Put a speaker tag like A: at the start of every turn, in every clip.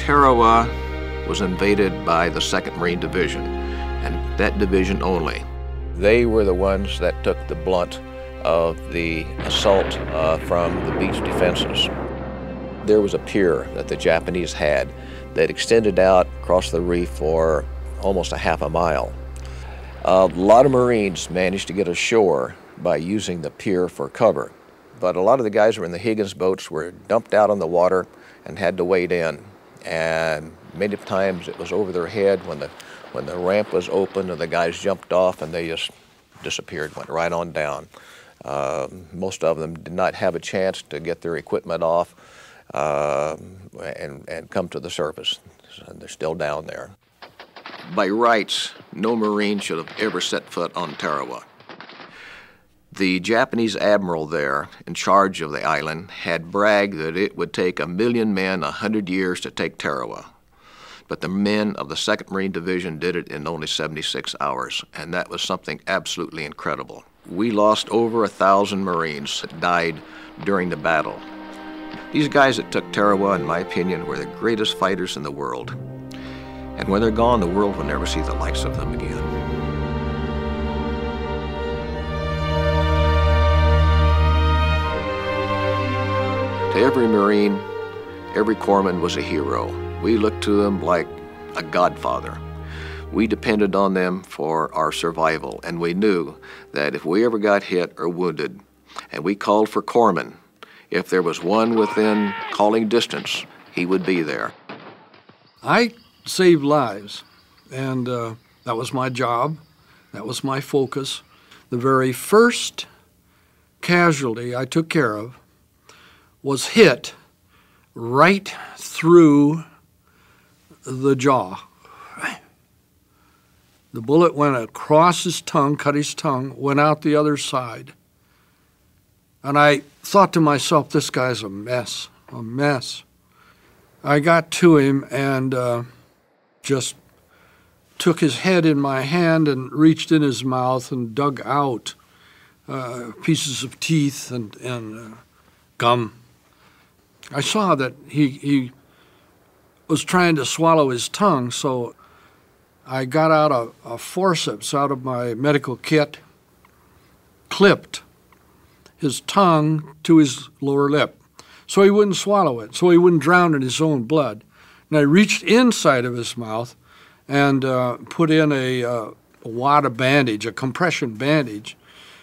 A: Tarawa was invaded by the 2nd Marine Division, and that division only. They were the ones that took the blunt of the assault from the beach defenses. There was a pier that the Japanese had that extended out across the reef for almost a half a mile. A lot of Marines managed to get ashore by using the pier for cover, but a lot of the guys who were in the Higgins boats were dumped out on the water and had to wade in, and many times it was over their head when the ramp was open and the guys jumped off and they just disappeared, went right on down. Most of them did not have a chance to get their equipment off and come to the surface, and they're still down there. By rights, no Marine should have ever set foot on Tarawa. The Japanese admiral there, in charge of the island, had bragged that it would take 1,000,000 men 100 years to take Tarawa. But the men of the 2nd Marine Division did it in only 76 hours, and that was something absolutely incredible. We lost over 1,000 Marines that died during the battle. These guys that took Tarawa, in my opinion, were the greatest fighters in the world. And when they're gone, the world will never see the likes of them again. To every Marine, every corpsman was a hero. We looked to them like a godfather. We depended on them for our survival, and we knew that if we ever got hit or wounded, and we called for corpsmen, if there was one within calling distance, he would be there.
B: I saved lives, and that was my job. That was my focus. The very first casualty I took care of was hit right through the jaw. The bullet went across his tongue, cut his tongue, went out the other side. And I thought to myself, this guy's a mess, a mess. I got to him and just took his head in my hand and reached in his mouth and dug out pieces of teeth and gum. I saw that he was trying to swallow his tongue, so I got out a forceps out of my medical kit, clipped his tongue to his lower lip so he wouldn't swallow it, so he wouldn't drown in his own blood. And I reached inside of his mouth and put in a wad of bandage, a compression bandage,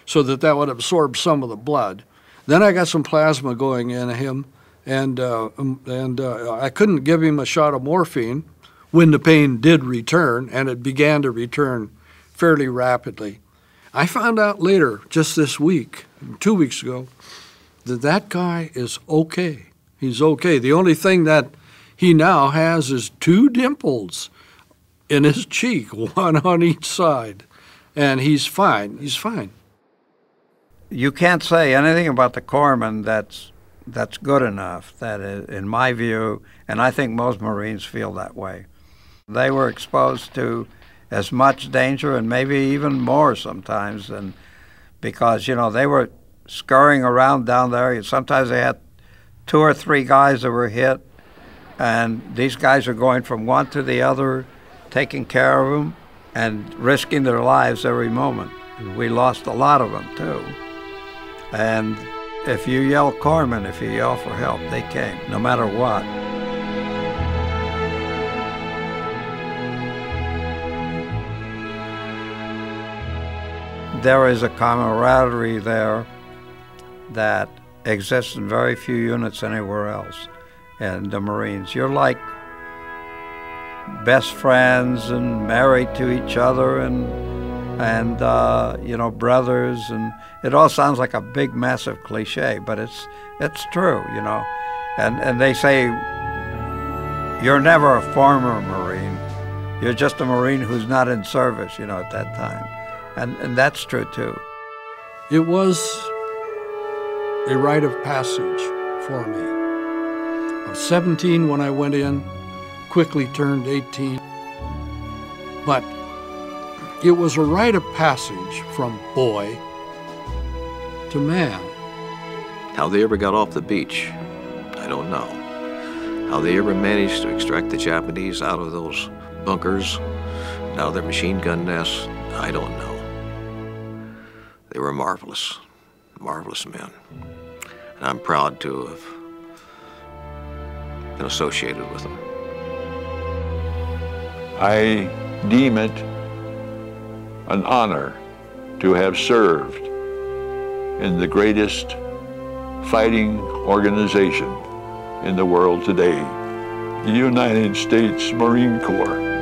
B: so that would absorb some of the blood. Then I got some plasma going in him, and I couldn't give him a shot of morphine when the pain did return, and it began to return fairly rapidly. I found out later, just this week, 2 weeks ago, that guy is okay. He's okay. The only thing that he now has is 2 dimples in his cheek, one on each side, and he's fine. He's fine.
C: You can't say anything about the corpsman that's good enough. That is, in my view, and I think most Marines feel that way. They were exposed to as much danger and maybe even more sometimes, and because, you know, they were scurrying around down there. Sometimes they had 2 or 3 guys that were hit, and these guys are going from one to the other, taking care of them and risking their lives every moment. And we lost a lot of them too. And if you yell corpsman, if you yell for help, they came, no matter what. There is a camaraderie there that exists in very few units anywhere else in the Marines. You're like best friends and married to each other and you know, brothers, and it all sounds like a big, massive cliche, but it's true, you know. And they say you're never a former Marine. You're just a Marine who's not in service, you know, at that time. And that's true, too.
B: It was a rite of passage for me. I was 17 when I went in, quickly turned 18. But it was a rite of passage from boy to man.
A: How they ever got off the beach, I don't know. How they ever managed to extract the Japanese out of those bunkers, out of their machine gun nests, I don't know. They were marvelous, marvelous men. And I'm proud to have been associated with them.
D: I deem it an honor to have served in the greatest fighting organization in the world today, the United States Marine Corps.